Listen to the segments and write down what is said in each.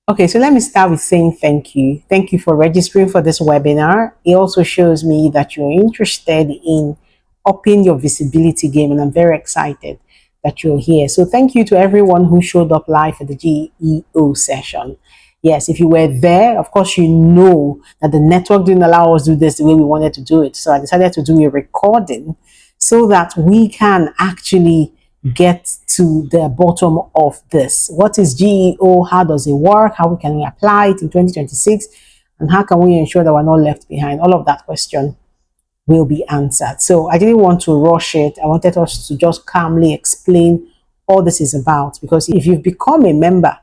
Okay, so let me start with saying thank you. Thank you for registering for this webinar. It also shows me that you're interested in upping your visibility game, and I'm very excited that you're here. So thank you to everyone who showed up live for the GEO session. Yes, if you were there, of course, you know that the network didn't allow us to do this the way we wanted to do it. So I decided to do a recording so that we can actually get to the bottom of this. What is GEO? How does it work? How can we apply it in 2026? And how can we ensure that we're not left behind? All of that question will be answered. So I didn't want to rush it. I wanted us to just calmly explain all this is about, because if you've become a member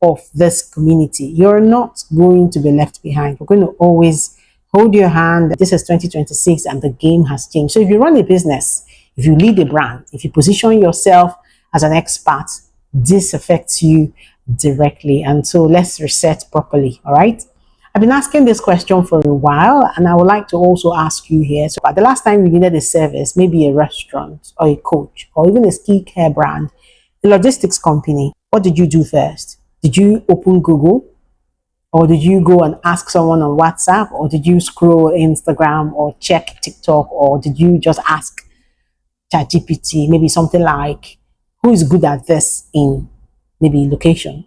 of this community, you're not going to be left behind. We're going to always hold your hand. This is 2026 and the game has changed. So if you run a business, if you lead a brand, if you position yourself as an expert, this affects you directly. And so let's reset properly. All right. I've been asking this question for a while, and I would like to also ask you here. So the last time you needed a service, maybe a restaurant or a coach or even a skincare brand, a logistics company, what did you do first? Did you open Google? Or did you go and ask someone on WhatsApp? Or did you scroll Instagram or check TikTok? Or did you just ask ChatGPT, maybe something like, who is good at this in maybe location?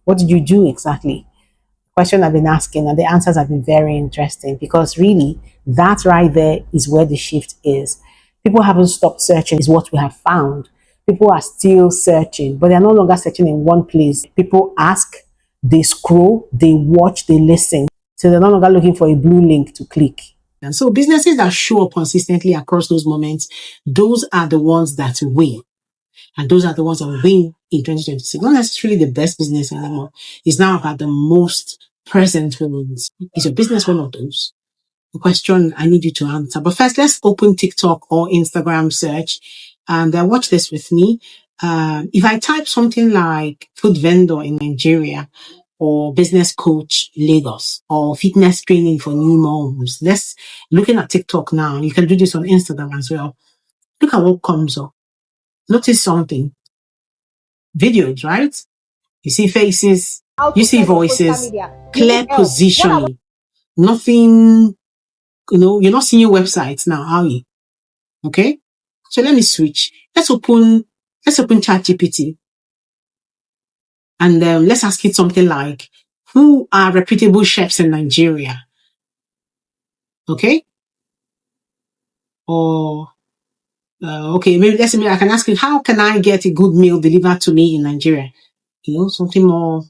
What did you do exactly? Question I've been asking, and the answers have been very interesting, because really that right there is where the shift is. People haven't stopped searching, is what we have found. People are still searching, but they're no longer searching in one place. People ask, they scroll, they watch, they listen. So they're no longer looking for a blue link to click. And so businesses that show up consistently across those moments, those are the ones that win. And those are the ones that win in 2026. Not necessarily the best business anymore. It's now about the most present ones. Is your business one of those? The question I need you to answer. But first, let's open TikTok or Instagram search and watch this with me. If I type something like food vendor in Nigeria, or business coach Lagos, or fitness training for new moms, let's looking at TikTok now. You can do this on Instagram as well. Look at what comes up. Notice something. Videos, right? You see faces, you see voices, clear positioning. Nothing, you're not seeing your websites now, are you? Okay? So let me switch. Let's open ChatGPT. And let's ask it something like, who are reputable chefs in Nigeria? Okay? Or, okay, maybe I can ask it, how can I get a good meal delivered to me in Nigeria? Something more,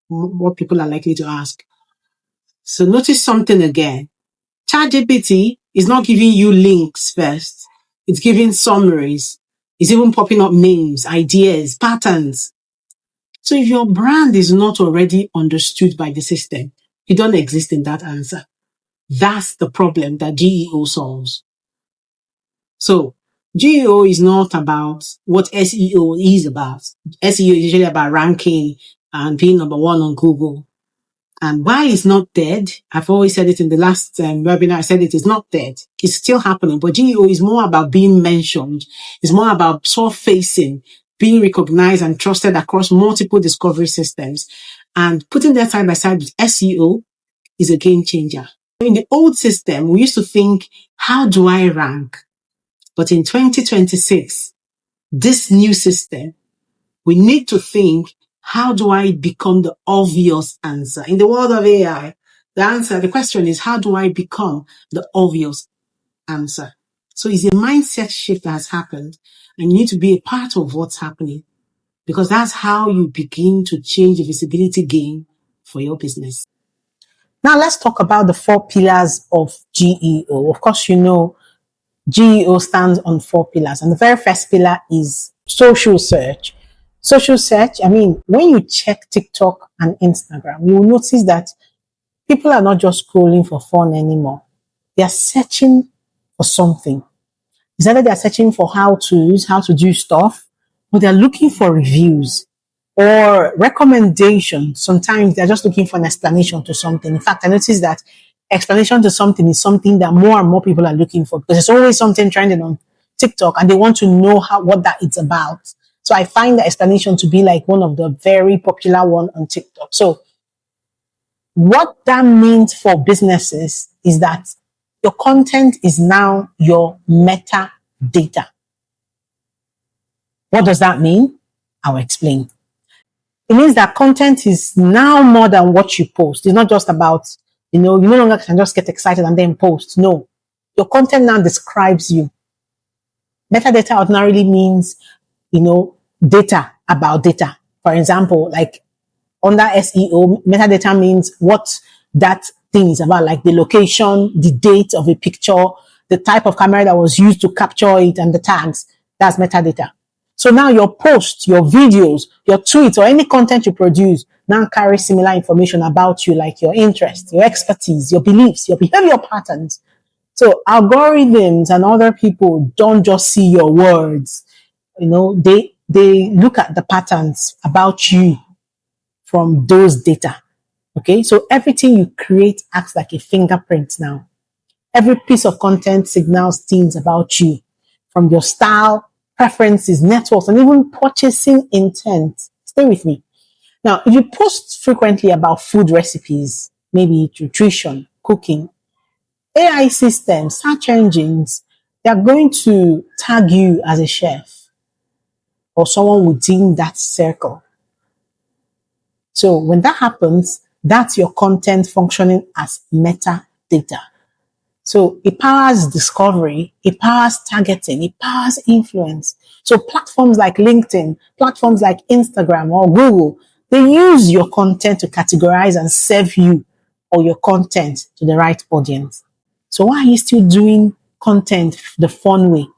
what people are likely to ask. So notice something again. ChatGPT is not giving you links first. It's giving summaries. It's even popping up names, ideas, patterns. So if your brand is not already understood by the system, you don't exist in that answer. That's the problem that GEO solves. So GEO is not about what SEO is about. SEO is usually about ranking and being number one on Google. And while it's not dead, I've always said it in the last webinar, I said it's not dead. It's still happening. But GEO is more about being mentioned. It's more about surfacing, being recognized and trusted across multiple discovery systems. And putting that side by side with SEO is a game changer. In the old system, we used to think, how do I rank? But in 2026, this new system, we need to think, how do I become the obvious answer? In the world of AI, the question is, how do I become the obvious answer? So it's a mindset shift that has happened, and you need to be a part of what's happening, because that's how you begin to change the visibility game for your business. Now let's talk about the 4 pillars of GEO. Of course, GEO stands on 4 pillars, and the very first pillar is social search. Social search, when you check TikTok and Instagram, you will notice that people are not just scrolling for fun anymore. They are searching for something. It's either they are searching for how to do stuff, or they're looking for reviews or recommendations. Sometimes they're just looking for an explanation to something. In fact, I noticed that explanation to something is something that more and more people are looking for, because there's always something trending on TikTok and they want to know what that is about. So I find the explanation to be like one of the very popular one on TikTok. So What that means for businesses is that your content is now your meta data. What does that mean? I'll explain. It means that content is now more than what you post. It's not just about, you no longer can just get excited and then post. No. Your content now describes you. Metadata ordinarily means, data about data. For example, like under SEO, metadata means what that thing is about, like the location, the date of a picture, the type of camera that was used to capture it, and the tags. That's metadata. So now your posts, your videos, your tweets, or any content you produce now carry similar information about you, like your interests, your expertise, your beliefs, your behavior patterns. So algorithms and other people don't just see your words. They look at the patterns about you from those data. Okay, so everything you create acts like a fingerprint now. Every piece of content signals things about you, from your style, preferences, networks, and even purchasing intent. Stay with me. Now, if you post frequently about food recipes, maybe nutrition, cooking, AI systems, search engines, they're going to tag you as a chef or someone within that circle. So when that happens, that's your content functioning as metadata. So it powers discovery, it powers targeting, it powers influence. So platforms like LinkedIn, platforms like Instagram or Google, they use your content to categorize and serve you or your content to the right audience. So why are you still doing content the fun way?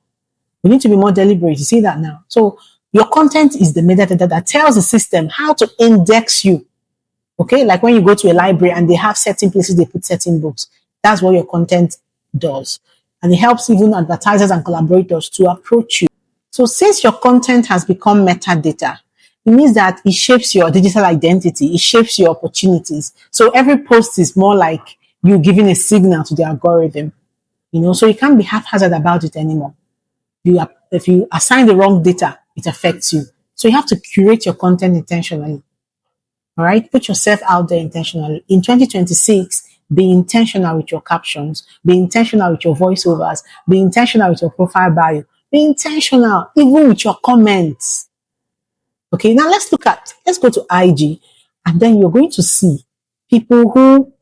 We need to be more deliberate. You see that now. So your content is the metadata that tells the system how to index you. Okay, like when you go to a library and they have certain places they put certain books. That's what your content does. And it helps even advertisers and collaborators to approach you. So since your content has become metadata, it means that it shapes your digital identity. It shapes your opportunities. So every post is more like you giving a signal to the algorithm, so you can't be haphazard about it anymore. If you assign the wrong data, it affects you. So you have to curate your content intentionally. All right. Put yourself out there intentionally. In 2026, be intentional with your captions, be intentional with your voiceovers, be intentional with your profile bio, be intentional even with your comments. Okay. Now let's go to IG, and then you're going to see people who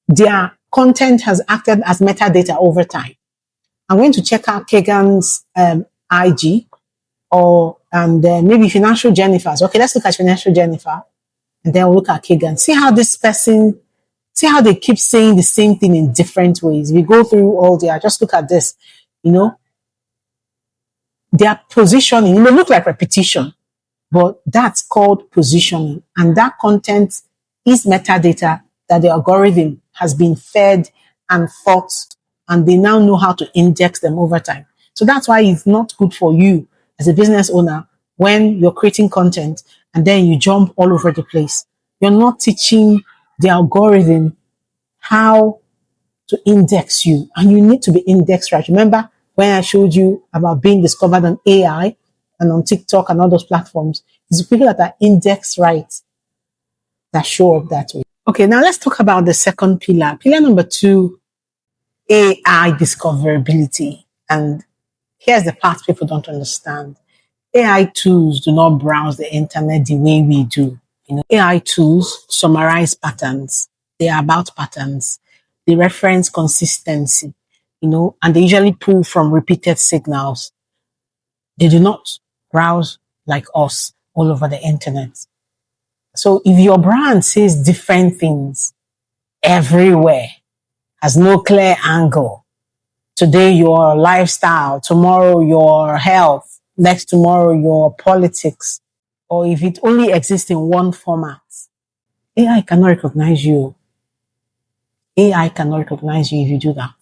their content has acted as metadata over time. I'm going to check out Kagan's IG and maybe Financial Jennifer's. Okay, let's look at Financial Jennifer. And then we'll look at Kagan. See how they keep saying the same thing in different ways. We go through all their, just look at this, their positioning, it may look like repetition, but that's called positioning. And that content is metadata that the algorithm has been fed and thought, and they now know how to index them over time. So that's why it's not good for you as a business owner when you're creating content and then you jump all over the place. You're not teaching the algorithm how to index you, and you need to be indexed right. Remember when I showed you about being discovered on AI and on TikTok and all those platforms? It's the people that are indexed right that show up that way. Okay, now let's talk about the second pillar. Pillar number 2, AI discoverability. And here's the part people don't understand. AI tools do not browse the internet the way we do. AI tools summarize patterns. They are about patterns. They reference consistency, and they usually pull from repeated signals. They do not browse like us all over the internet. So if your brand says different things everywhere, has no clear angle, today your lifestyle, tomorrow your health, next tomorrow your politics, or if it only exists in one format, AI cannot recognize you. AI cannot recognize you if you do that.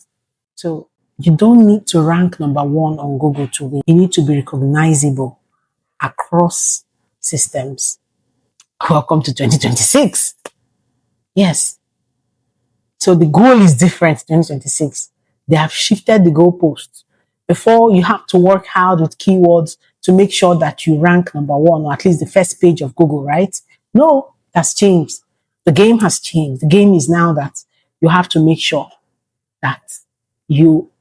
So you don't need to rank number 1 on Google to win. You need to be recognizable across systems. Welcome to 2026. Yes. So the goal is different in 2026. They have shifted the goalposts. Before, you have to work hard with keywords to make sure that you rank number 1 or at least the first page of Google, right? No, that's changed. The game has changed. The game is now that you have to make sure that you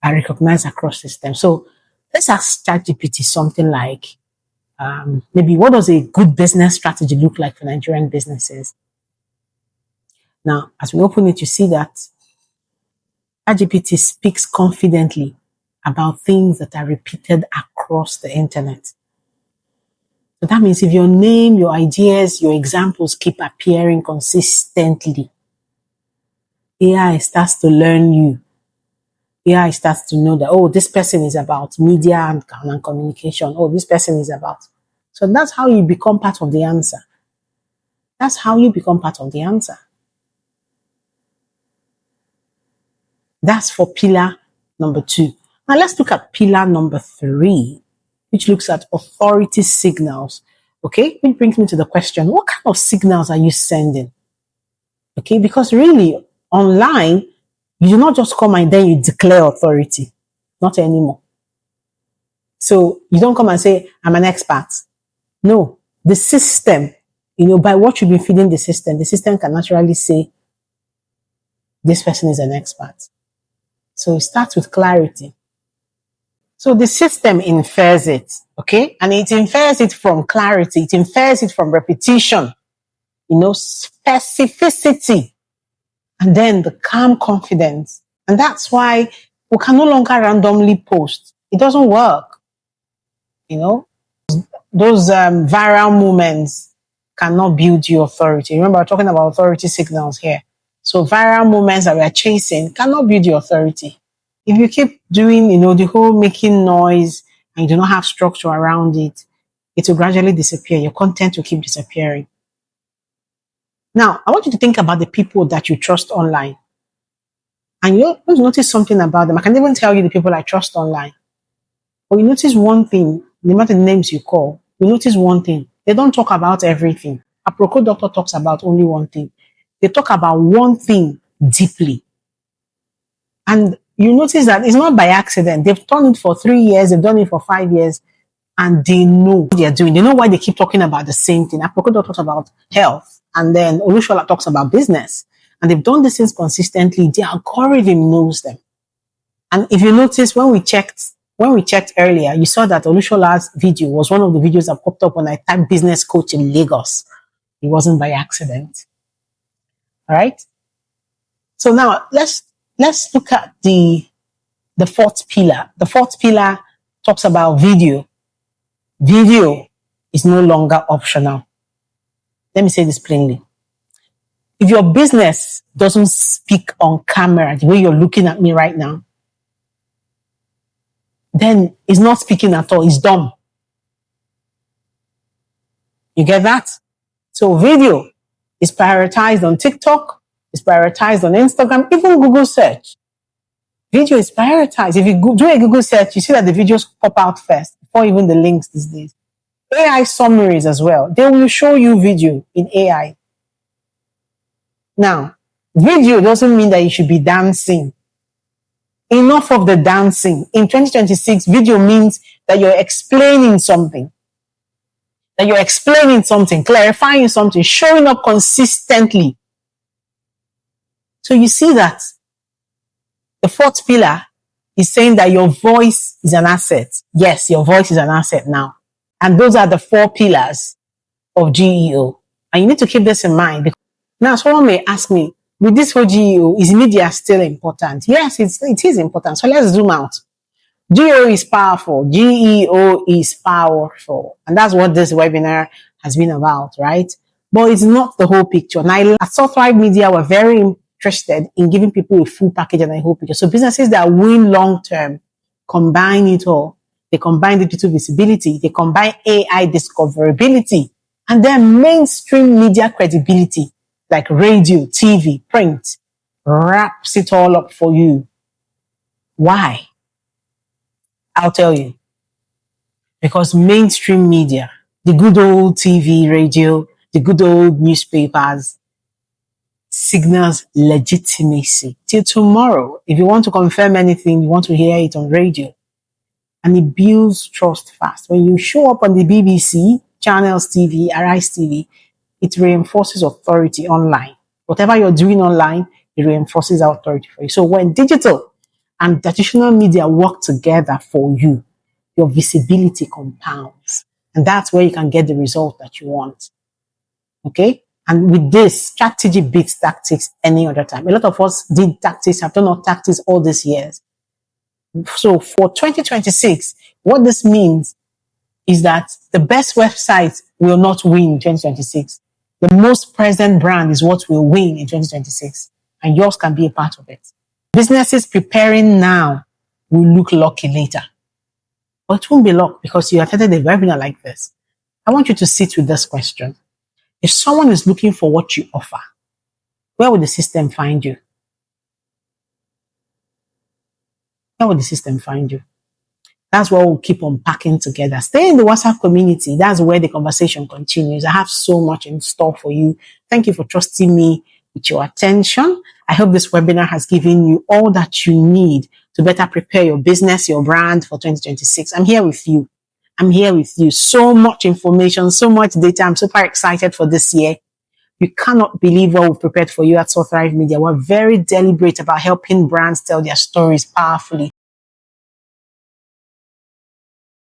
are recognized across systems. So let's ask ChatGPT something like, maybe what does a good business strategy look like for Nigerian businesses? Now, as we open it, you see that ChatGPT speaks confidently about things that are repeated across the internet. So that means if your name, your ideas, your examples keep appearing consistently, AI starts to learn you. AI starts to know that, oh, this person is about media and communication. Oh, this person is about. So that's how you become part of the answer. That's how you become part of the answer. That's for pillar number 2. Now let's look at pillar number 3, which looks at authority signals. Okay, which brings me to the question, what kind of signals are you sending? Okay, because really, online, you do not just come and then you declare authority. Not anymore. So you don't come and say, I'm an expert. No, the system, by what you've been feeding the system can naturally say, this person is an expert. So it starts with clarity. So the system infers it, okay? And it infers it from clarity. It infers it from repetition, specificity, and then the calm confidence. And that's why we can no longer randomly post. It doesn't work, Those viral moments cannot build your authority. Remember, we're talking about authority signals here. So viral moments that we are chasing cannot build your authority. If you keep doing, the whole making noise and you do not have structure around it, it will gradually disappear. Your content will keep disappearing. Now, I want you to think about the people that you trust online. And you'll notice something about them. I can even tell you the people I trust online. But you notice one thing, no matter the names you call, you notice one thing. They don't talk about everything. A Procure doctor talks about only one thing. They talk about one thing deeply. And you notice that it's not by accident. They've done it for 3 years, they've done it for 5 years, and they know what they're doing. They know why they keep talking about the same thing. A Procure doctor talks about health, and then Olushola talks about business. And they've done these things consistently. Their algorithm knows them. And if you notice, when we checked earlier, you saw that Olushola's video was one of the videos that popped up when I typed business coach in Lagos. It wasn't by accident. All right. So now let's look at the 4th pillar. The 4th pillar talks about video. Video is no longer optional. Let me say this plainly. If your business doesn't speak on camera the way you're looking at me right now, then it's not speaking at all. It's dumb. You get that? So video is prioritized on TikTok, is prioritized on Instagram, even Google search. Video is prioritized. If you do a Google search, you see that the videos pop out first before even the links these days. AI summaries as well. They will show you video in AI. Now, video doesn't mean that you should be dancing. Enough of the dancing. In 2026, video means that you're explaining something. Clarifying something, showing up consistently. So you see that the 4th pillar is saying that your voice is an asset. Yes, your voice is an asset now. And those are the 4 pillars of GEO. And you need to keep this in mind. Now, someone may ask me, with this whole GEO, is media still important? Yes, it is important. So let's zoom out. GEO is powerful. GEO is powerful. And that's what this webinar has been about, right? But it's not the whole picture. Now, at Thrive Media, we're very interested in giving people a full package and a whole picture. So businesses that win long-term combine it all. They combine digital visibility. They combine AI discoverability. And then mainstream media credibility, like radio, TV, print, wraps it all up for you. Why? I'll tell you. Because mainstream media, the good old TV, radio, the good old newspapers, signals legitimacy. Till tomorrow, if you want to confirm anything, you want to hear it on radio. And it builds trust fast. When you show up on the BBC, Channels TV, Arise TV, it reinforces authority online. Whatever you're doing online, it reinforces authority for you. So when digital and traditional media work together for you, your visibility compounds. And that's where you can get the result that you want. Okay? And with this, strategy beats tactics any other time. A lot of us did tactics, have done our tactics all these years. So for 2026, what this means is that the best website will not win in 2026. The most present brand is what will win in 2026. And yours can be a part of it. Businesses preparing now will look lucky later. But it won't be luck because you attended a webinar like this. I want you to sit with this question. If someone is looking for what you offer, where will the system find you? Where will the system find you? That's what we'll keep unpacking together. Stay in the WhatsApp community. That's where the conversation continues. I have so much in store for you. Thank you for trusting me with your attention. I hope this webinar has given you all that you need to better prepare your business, your brand for 2026. I'm here with you. I'm here with you. So much information, so much data. I'm super excited for this year. You cannot believe what we've prepared for you at So Thrive Media. We're very deliberate about helping brands tell their stories powerfully.